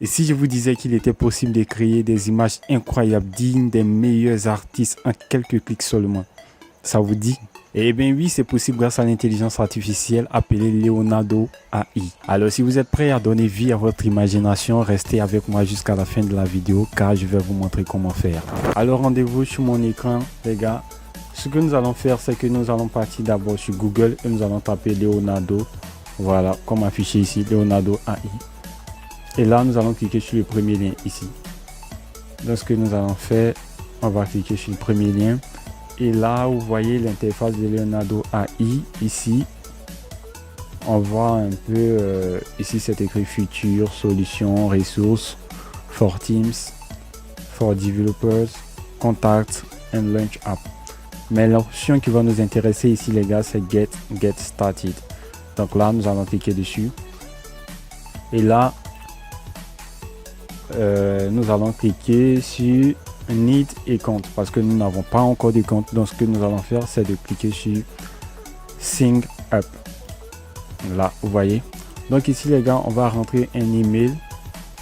Et si je vous disais qu'il était possible de créer des images incroyables, dignes des meilleurs artistes en quelques clics seulement, ça vous dit? Eh bien oui, c'est possible grâce à l'intelligence artificielle appelée Leonardo AI. Alors si vous êtes prêts à donner vie à votre imagination, restez avec moi jusqu'à la fin de la vidéo car je vais vous montrer comment faire. Alors rendez-vous sur mon écran les gars. Ce que nous allons faire, c'est que nous allons partir d'abord sur Google et nous allons taper Leonardo. Voilà, comme affiché ici, Leonardo AI. Et là, nous allons cliquer sur le premier lien ici. Donc, ce que nous allons faire, on va cliquer sur le premier lien. Et là, vous voyez l'interface de Leonardo AI ici. On voit un peu, ici c'est écrit Features, Solutions, Ressources, for Teams, for Developers, Contacts and Launch App. Mais l'option qui va nous intéresser ici, les gars, c'est Get Started. Donc là, nous allons cliquer dessus. Et là, nous allons cliquer sur Need et compte parce que nous n'avons pas encore de compte. Donc ce que nous allons faire, c'est de cliquer sur Sign Up. Là, vous voyez. Donc ici, les gars, on va rentrer un email,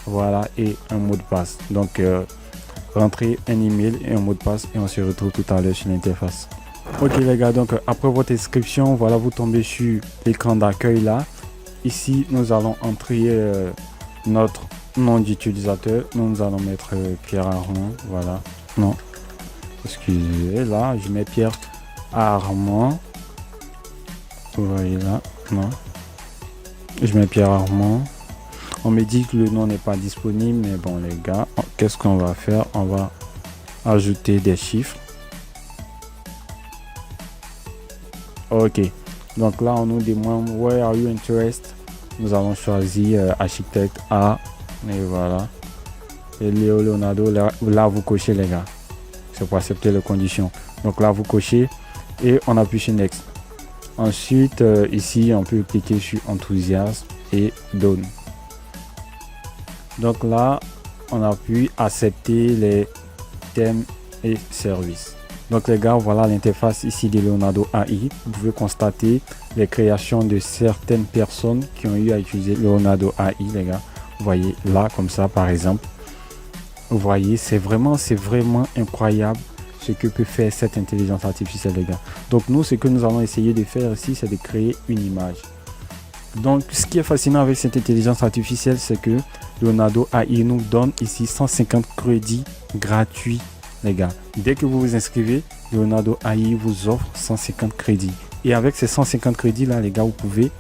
voilà, et un mot de passe. Donc rentrer un email et un mot de passe et on se retrouve tout à l'heure sur l'interface. Ok les gars, donc après votre inscription, voilà, vous tombez sur l'écran d'accueil là. Ici, nous allons entrer notre nom d'utilisateur. Nous allons mettre Pierre Armand, voilà. Non, excusez, là, je mets Pierre Armand. Vous voyez là, non. Je mets Pierre Armand. On me dit que le nom n'est pas disponible, mais bon les gars, qu'est-ce qu'on va faire? On va ajouter des chiffres. Ok, donc là on nous demande Where are you interested? Nous allons choisir architecte A. Et voilà. Et Leonardo, là vous cochez les gars. C'est pour accepter les conditions. Donc là vous cochez et on appuie sur Next. Ensuite ici on peut cliquer sur enthousiasme et Done. Donc là on appuie accepter les thèmes et services. Donc les gars, voilà l'interface ici de Leonardo AI. Vous pouvez constater les créations de certaines personnes qui ont eu à utiliser Leonardo AI les gars. Vous voyez là comme ça par exemple. Vous voyez, c'est vraiment incroyable ce que peut faire cette intelligence artificielle les gars. Donc nous, ce que nous allons essayer de faire ici, c'est de créer une image. Donc ce qui est fascinant avec cette intelligence artificielle, c'est que Leonardo AI nous donne ici 150 crédits gratuits les gars. Dès que vous vous inscrivez, Leonardo AI vous offre 150 crédits. Et avec ces 150 crédits là les gars, vous pouvez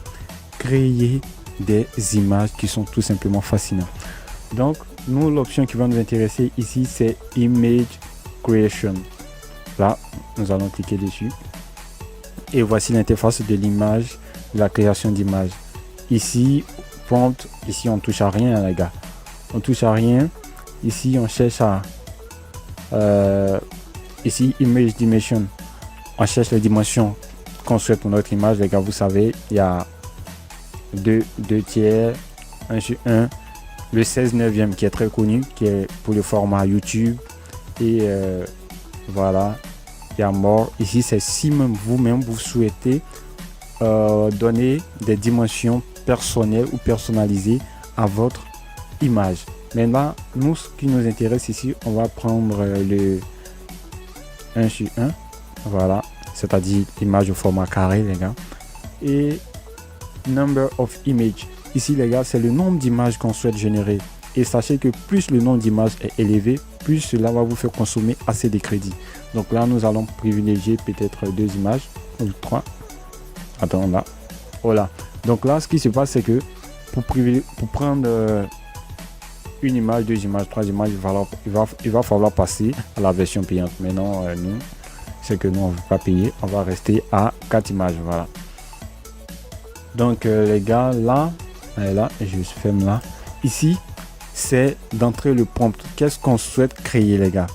créer des images qui sont tout simplement fascinantes. Donc nous, l'option qui va nous intéresser ici, c'est Image Creation. Là, nous allons cliquer dessus. Et voici l'interface de l'image, de la création d'image. Ici, prompt, ici on touche à rien les gars. On touche à rien. Ici on cherche à ici image dimension, on cherche les dimensions qu'on souhaite pour notre image les gars. Vous savez, il y a 2 tiers, 1 sur 1, le 16/9 qui est très connu, qui est pour le format YouTube, et voilà, il y a more. Ici c'est si même vous-même vous souhaitez donner des dimensions personnelles ou personnalisées à votre image. Maintenant, nous, ce qui nous intéresse ici, on va prendre le 1 sur 1, voilà, c'est-à-dire image au format carré les gars. Et number of image, ici les gars, c'est le nombre d'images qu'on souhaite générer. Et sachez que plus le nombre d'images est élevé, plus cela va vous faire consommer assez de crédits. Donc là, nous allons privilégier peut-être 2 images ou 3. Attends là, voilà. Donc là, ce qui se passe, c'est que pour prendre une image, 2 images, 3 images, il va falloir passer à la version payante. Maintenant, nous, c'est que nous, on ne veut pas payer. On va rester à 4 images. Voilà. Donc, les gars, là, je ferme là. Ici, c'est d'entrer le prompt. Qu'est-ce qu'on souhaite créer, les gars?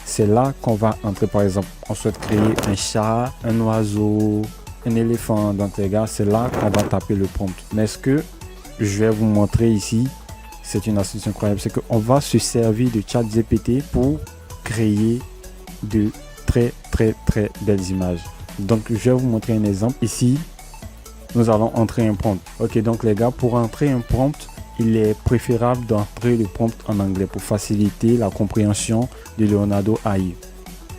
C'est là qu'on va entrer, par exemple, on souhaite créer un chat, un oiseau, un éléphant. Donc, les gars, c'est là qu'on va taper le prompt. Mais ce que je vais vous montrer ici, c'est une astuce incroyable, c'est qu'on va se servir de ChatGPT pour créer de très belles images. Donc je vais vous montrer un exemple. Ici, nous allons entrer un prompt. Ok, donc les gars, pour entrer un prompt, il est préférable d'entrer le prompt en anglais pour faciliter la compréhension de Leonardo AI.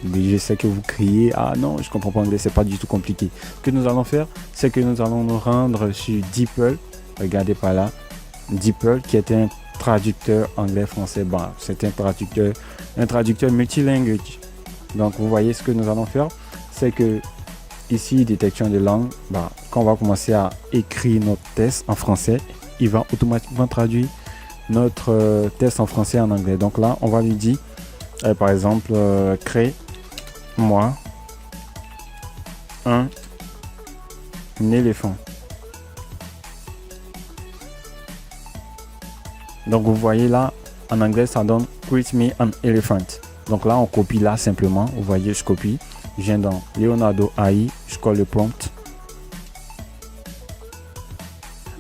Mais je sais que vous criez, ah non, je comprends pas anglais, c'est pas du tout compliqué. Ce que nous allons faire, c'est que nous allons nous rendre sur DeepL. Regardez par là, DeepL qui est un traducteur anglais-français. Bon, c'est un traducteur multilingue. Donc vous voyez ce que nous allons faire, c'est que ici détection de langue, quand on va commencer à écrire notre test en français, il va automatiquement traduire notre test en français en anglais. Donc là, on va lui dire, par exemple, crée-moi un éléphant. Donc vous voyez là, en anglais, ça donne create me an elephant. Donc là, on copie là simplement. Vous voyez, je copie. Je viens dans Leonardo AI, je colle le prompt.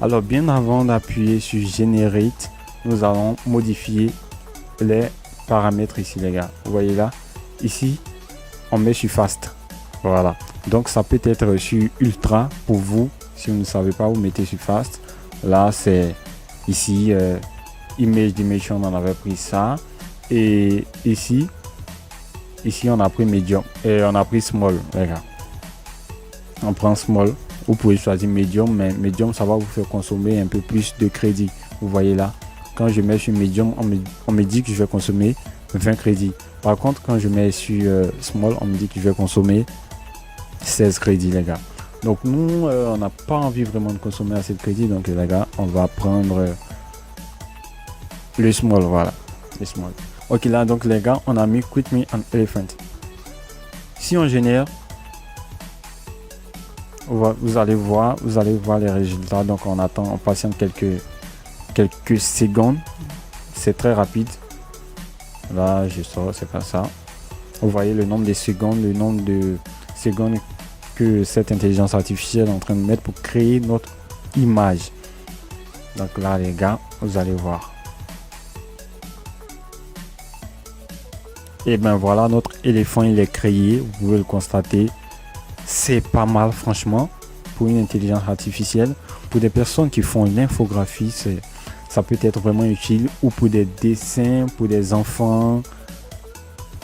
Alors, bien avant d'appuyer sur Generate, nous allons modifier les paramètres ici, les gars. Vous voyez là, ici, on met sur Fast. Voilà. Donc, ça peut être sur Ultra pour vous. Si vous ne savez pas, vous mettez sur Fast. Là, c'est ici, Image Dimension, on avait pris ça. Et ici, on a pris Medium et on a pris Small, les gars. On prend Small. Vous pouvez choisir Medium, mais Medium, ça va vous faire consommer un peu plus de crédit. Vous voyez là, quand je mets sur Medium, on me dit que je vais consommer 20 crédits. Par contre, quand je mets sur Small, on me dit que je vais consommer 16 crédits, les gars. Donc nous, on n'a pas envie vraiment de consommer assez de crédits. Donc les gars, on va prendre le Small, voilà. Le Small. Ok, là, donc les gars, on a mis Quit Me an Elephant. Si on génère, vous allez voir les résultats. Donc on attend, on patiente quelques secondes. C'est très rapide. Là, je sors, c'est pas ça. Vous voyez le nombre de secondes, que cette intelligence artificielle est en train de mettre pour créer notre image. Donc là, les gars, vous allez voir. Et ben voilà, notre éléphant, il est créé. Vous pouvez le constater. C'est pas mal, franchement, pour une intelligence artificielle. Pour des personnes qui font l'infographie, ça peut être vraiment utile. Ou pour des dessins, pour des enfants,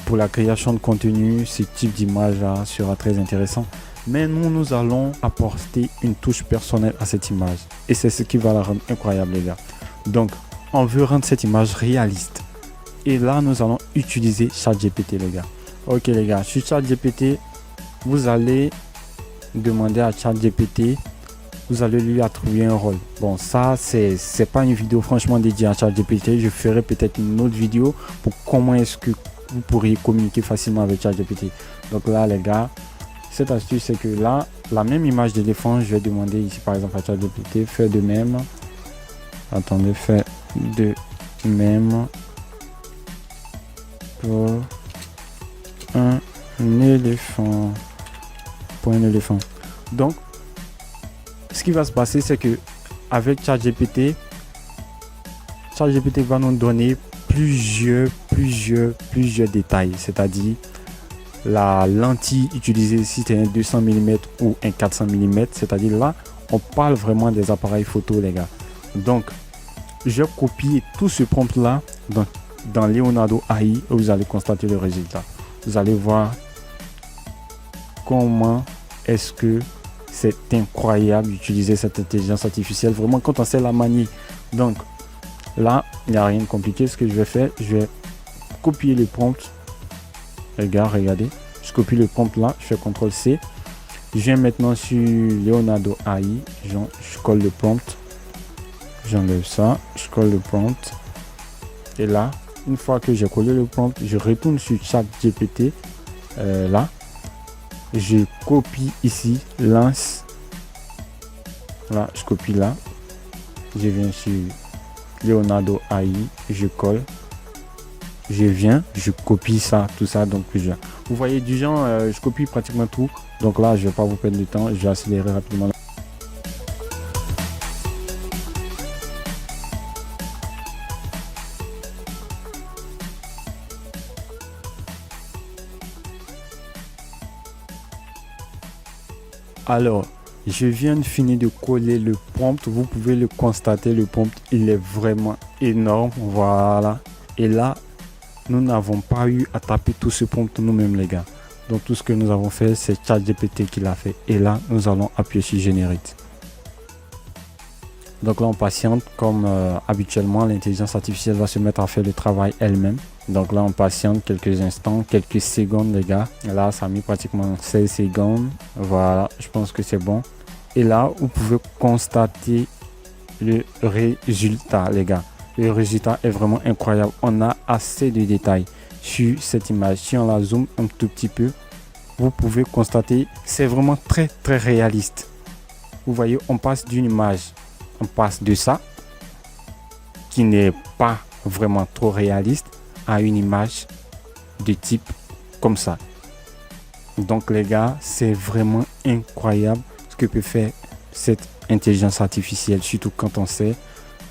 pour la création de contenu, ce type d'image-là sera très intéressant. Mais nous allons apporter une touche personnelle à cette image. Et c'est ce qui va la rendre incroyable, les gars. Donc, on veut rendre cette image réaliste. Et là, nous allons utiliser ChatGPT, les gars. Ok, les gars, sur ChatGPT, vous allez demander à ChatGPT, vous allez lui attribuer un rôle. Bon, ça, c'est pas une vidéo franchement dédiée à ChatGPT. Je ferai peut-être une autre vidéo pour comment est-ce que vous pourriez communiquer facilement avec ChatGPT. Donc là, les gars, cette astuce, c'est que là, la même image d'éléphant, je vais demander ici, par exemple, à ChatGPT, fais de même. Attendez, fais de même pour un éléphant. Pour un éléphant. Donc, ce qui va se passer, c'est que avec ChatGPT va nous donner plusieurs détails, c'est-à-dire la lentille utilisée, si c'est un 200 mm ou un 400 mm, c'est-à-dire là, on parle vraiment des appareils photo, les gars. Donc, je copie tout ce prompt là dans Leonardo AI et vous allez constater le résultat. Vous allez voir comment est-ce que c'est incroyable d'utiliser cette intelligence artificielle, vraiment quand on sait la manier. Donc là, il n'y a rien de compliqué. Ce que je vais faire, je vais copier le prompt. Regardez, je copie le prompt là, je fais CTRL-C. Je viens maintenant sur Leonardo AI, je colle le prompt, j'enlève ça, je colle le prompt. Et là, une fois que j'ai collé le prompt, je retourne sur ChatGPT. Là, je copie ici, lance. Là, je copie là. Je viens sur Leonardo AI, je colle. Je viens, je copie ça, tout ça. Donc, vous voyez du genre, je copie pratiquement tout. Donc là, je vais pas vous perdre de temps. Je vais accélérer rapidement. Alors, Je viens de finir de coller le prompt. Vous pouvez le constater, le prompt, il est vraiment énorme. Voilà. Et là, nous n'avons pas eu à taper tout ce prompt nous-mêmes, les gars. Donc, tout ce que nous avons fait, c'est ChatGPT qui l'a fait. Et là, nous allons appuyer sur Générique. Donc là, on patiente comme habituellement, l'intelligence artificielle va se mettre à faire le travail elle-même. Donc là, on patiente quelques instants, quelques secondes, les gars. Là, ça a mis pratiquement 16 secondes. Voilà, je pense que c'est bon. Et là, vous pouvez constater le résultat, les gars. Le résultat est vraiment incroyable. On a assez de détails sur cette image. Si on la zoome un tout petit peu, vous pouvez constater, c'est vraiment très, très réaliste. Vous voyez, on passe d'une image, on passe de ça, qui n'est pas vraiment trop réaliste, à une image de type comme ça. Donc les gars, c'est vraiment incroyable ce que peut faire cette intelligence artificielle, surtout quand on sait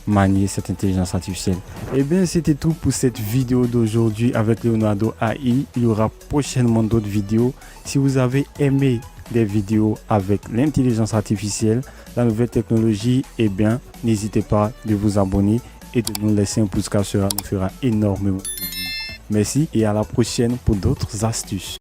manier cette intelligence artificielle. Et bien, c'était tout pour cette vidéo d'aujourd'hui avec Leonardo AI. Il y aura prochainement d'autres vidéos. Si vous avez aimé des vidéos avec l'intelligence artificielle, la nouvelle technologie, et bien, n'hésitez pas de vous abonner et de nous laisser un pouce car cela nous fera énormément plaisir. Merci et à la prochaine pour d'autres astuces.